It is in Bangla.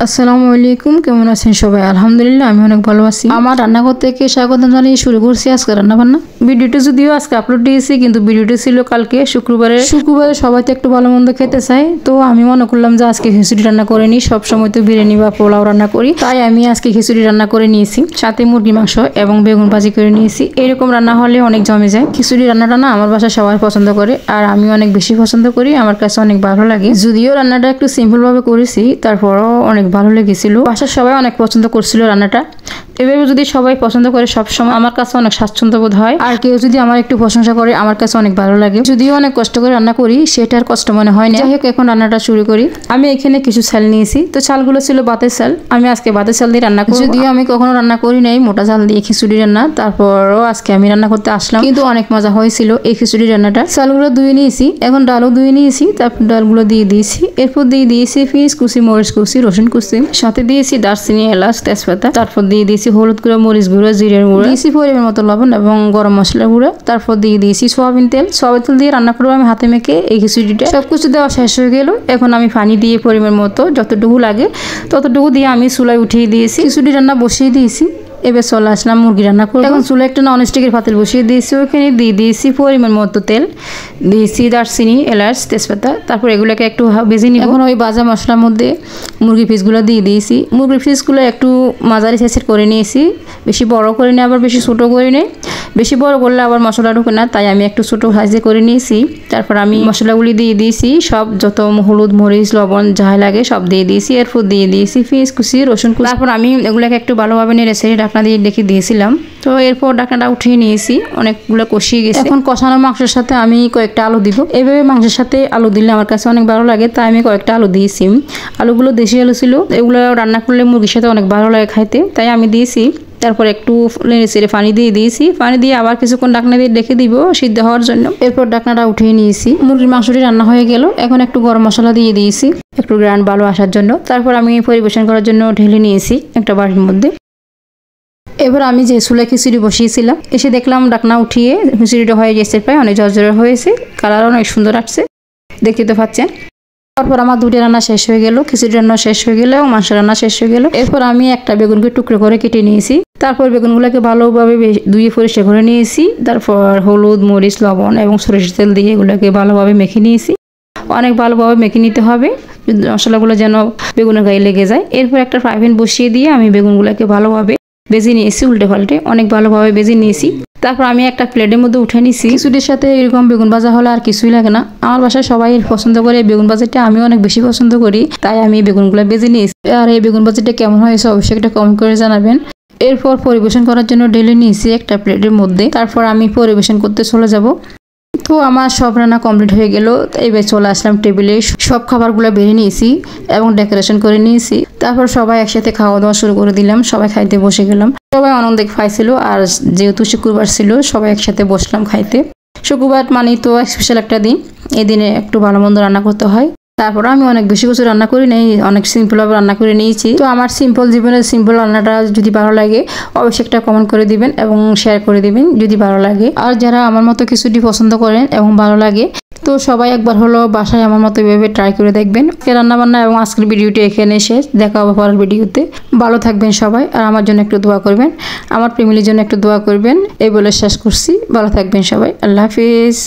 আসসালামু আলাইকুম, কেমন আছেন সবাই? আলহামদুলিল্লাহ আমি অনেক ভালো আছি। আমার রান্নাঘর থেকে স্বাগতম জানিয়ে শুরু করছি আজকে রান্নাবান্না। ভিডিওটি যদিও আজকে আপলোড দিয়েছি, কিন্তু ভিডিওটি ছিল কালকে শুক্রবারে সবাই তো একটু ভালো মন্দ খেতে চায়, তো আমি মনে করলাম যে আজকে খিচুড়ি রান্না করে নিই। সবসময় তো বিরিয়ানি বা পোলাও রান্না করি, তাই আমি আজকে খিচুড়ি রান্না করে নিয়েছি। সাথে মুরগি মাংস এবং বেগুন ভাজি করে নিয়েছি। এরকম রান্না হলে অনেক জমে যায়। খিচুড়ি রান্নাটা না আমার বাসায় সবাই পছন্দ করে, আর আমি অনেক বেশি পছন্দ করি। আমার কাছে অনেক ভালো লাগে। যদিও রান্নাটা একটু সিম্পল ভাবে করেছি, তারপরও অনেক ভালো লেগেছিল। বাসার সবাই অনেক পছন্দ করছিল রান্নাটা। এভাবে যদি সবাই পছন্দ করে সবসময় আমার কাছে অনেক স্বাচ্ছন্দ্য বোধ হয়। আর কেউ যদি আমার একটু প্রশংসা করে আমার কাছে অনেক ভালো লাগে। যদিও অনেক কষ্ট করে রান্না করি, সেটা আর কষ্ট মনে হয় না। যাই হোক, এখন রান্নাটা শুরু করি। আমি এখানে কিছু চাল নিয়েছি, তো চালগুলো ছিল বাতের চাল। আমি আজকে বাতের চাল দিয়ে রান্না করি। যদিও আমি কখনো রান্না করি নাই মোটা চাল দিয়ে খিচুড়ি রান্না, তারপরও আজকে আমি রান্না করতে আসলাম। কিন্তু অনেক মজা হয়েছিল এই খিচুড়ি রান্নাটা। চালগুলো ধুয়ে নিয়েছি, এখন ডালও ধুয়ে নিয়েছি। তারপর ডালগুলো দিয়ে দিয়েছি। এরপর দিয়ে দিয়েছি পেঁয়াজ কুচি, মরিচ কুচি, রসুন কুচি, সাথে দিয়েছি দারচিনি, এলাচ, তেজপাতা। তারপর দিয়ে দিয়েছি হলুদ গুঁড়ো, মরিচ গুঁড়ো, জিরের গুঁড়ো, দিয়েছি পরিমাণ মতো লবণ এবং গরম মশলা গুঁড়ো। তারপর দিয়ে দিয়েছি সয়াবিন তেল। সয়াবিন তেল দিয়ে রান্না করবো আমি হাতে মেখে এই খিচুড়িটা। সবকিছু দেওয়া শেষ হয়ে গেল। এখন আমি পানি দিয়ে পরিমাণ মতো যতটুকু লাগে ততটুকু দিয়ে আমি চুলায় উঠিয়ে দিয়েছি। খিচুড়ি রান্না বসিয়ে দিয়েছি। এবার চলে আসলাম মুরগি রান্না করবো। এখন চুলা একটা ননস্টিকের পাতিল বসিয়ে দিয়েছি। ওখানে দিয়ে দিয়েছি পরিমাণ মতো তেল, দিয়েছি দারচিনি, এলাচ, তেজপাতা। তারপর এগুলোকে একটু ভেজে নিই। এখন ওই ভাজা মশলার মধ্যে মুরগি পিসগুলো দিয়ে দিয়েছি। মুরগির পিসগুলো একটু মাঝারি সাইজের করে নিয়েছি। বেশি বড় করে নিই, আবার বেশি ছোটো করে নিই। বেশি বড় করলে আবার মশলা ঢুকে না, তাই আমি একটু ছোটো সাইজে করে নিয়েছি। তারপর আমি মশলাগুলি দিয়ে দিয়েছি সব, যত হলুদ, মরিচ, লবণ যা লাগে সব দিয়ে দিয়েছি। এরপর দিয়ে দিয়েছি পেঁয়াজ কুচি, রসুন কুচি। তারপর আমি এগুলোকে একটু ভালোভাবে নেড়ে ছেড়ে ঢাকনা দিয়ে রেখে দিয়েছিলাম। তো এরপর ঢাকনাটা উঠিয়ে নিয়েছি। অনেকগুলো কষিয়ে গেছে। এখন কষানো মাংসের সাথে আমি কয়েকটা আলু দিব। এভাবে মাংসের সাথে আলু দিলে আমার কাছে অনেক ভালো লাগে, তাই আমি কয়েকটা আলু দিয়েছি। আলুগুলো দেশি আলু ছিল, এগুলো রান্না করলে মুরগির সাথে অনেক ভালো লাগে খাইতে, তাই আমি দিয়েছি। তারপর একটু নেড়ে চেড়ে পানি দিয়ে দিয়েছি। পানি দিয়ে আবার কিছুক্ষণ ঢাকনা দিয়ে রেখে দিব সিদ্ধ হওয়ার জন্য। এরপর ঢাকনাটা উঠিয়ে নিয়েছি। মুরগির মাংসটি রান্না হয়ে গেল। এখন একটু গরম মশলা দিয়ে দিয়েছি একটু গ্রান ভালো আসার জন্য। তারপর আমি পরিবেশন করার জন্য ঢেলে নিয়েছি একটা বাটির মধ্যে। এবার আমি যে চুলায় খিচুড়ি বসিয়েছিলাম, এসে দেখলাম ঢাকনা উঠিয়ে খিচুড়িটা হয়ে গেছে, প্রায় অনেক ঝরঝরে হয়েছে, কালার অনেক সুন্দর আসছে, দেখতে তো পাচ্ছেন। তারপর আমার দুটি রান্না শেষ হয়ে গেল, খিচুড়ি রান্না শেষ হয়ে গেল এবং মাংস রান্না শেষ হয়ে গেল। এরপর আমি একটা বেগুনকে টুকরো করে কেটে নিয়েছি। তারপর বেগুনগুলোকে ভালোভাবে ধুয়ে পরিষ্কার করে নিয়েছি। তারপর হলুদ, মরিচ, লবণ এবং সরিষার তেল দিয়ে এগুলোকে ভালোভাবে মেখে নিয়েছি। অনেক ভালোভাবে মেখে নিতে হবে, মশলাগুলো যেন বেগুনের গায়ে লেগে যায়। এরপর একটা ফ্রাই প্যান বসিয়ে দিয়ে আমি বেগুনগুলোকে ভালোভাবে বেজে নিয়েছি, উল্টে পাল্টে অনেক ভালোভাবে বেজে নিয়েছি। তারপর আমি একটা প্লেটের মধ্যে উঠে নিয়েছি। খিচুড়ির সাথে এরকম বেগুন ভাজা হলে আর কিছুই লাগে না। আমার বাসায় সবাই পছন্দ করে বেগুন ভাজাটা, আমি অনেক বেশি পছন্দ করি, তাই আমি বেগুনগুলো বেজে নিয়েছি। আর এই বেগুন ভাজাটা কেমন হয়েছে অবশ্যই একটা কমেন্ট করে জানাবেন। এরপর পরিবেশন করার জন্য ঢেলে নিয়েছি একটা প্লেটের মধ্যে। তারপর আমি পরিবেশন করতে চলে যাব। তো আমার সব রান্না কমপ্লিট হয়ে গেল। এবার চলে আসলাম টেবিলে। সব খাবারগুলো বেড়ে নিয়েছি এবং ডেকোরেশন করে নিয়েছি। তারপর সবাই একসাথে খাওয়া দাওয়া শুরু করে দিলাম। সবাই খাইতে বসে গেলাম। সবাই আনন্দে খাইছিল, আর যেহেতু শুক্রবার ছিল সবাই একসাথে বসলাম খাইতে। শুক্রবার মানেই তো স্পেশাল একটা দিন, এই দিনে একটু ভালো মন্দ রান্না করতে হয়। তারপর আমি অনেক বেশি কিছু রান্না করি নাই, অনেক সিম্পলভাবে রান্না করে নিয়েছি। তো আমার সিম্পল জীবনের সিম্পল রান্নাটা যদি ভালো লাগে অবশ্যই একটা কমেন্ট করে দিবেন এবং শেয়ার করে দিবেন যদি ভালো লাগে। আর যারা আমার মতো কিছুটি পছন্দ করেন এবং ভালো লাগে, তো সবাই একবার হলো বাসায় আমার মতো এভাবে ট্রাই করে দেখবেন। রান্না বান্না এবং আজকের ভিডিওটি এখানে শেষ। দেখা হবে পরের ভিডিওতে। ভালো থাকবেন সবাই, আর আমার জন্য একটু দোয়া করবেন, আমার ফ্যামিলির জন্য একটু দোয়া করবেন। এই বলে শেষ করছি। ভালো থাকবেন সবাই। আল্লাহ হাফিজ।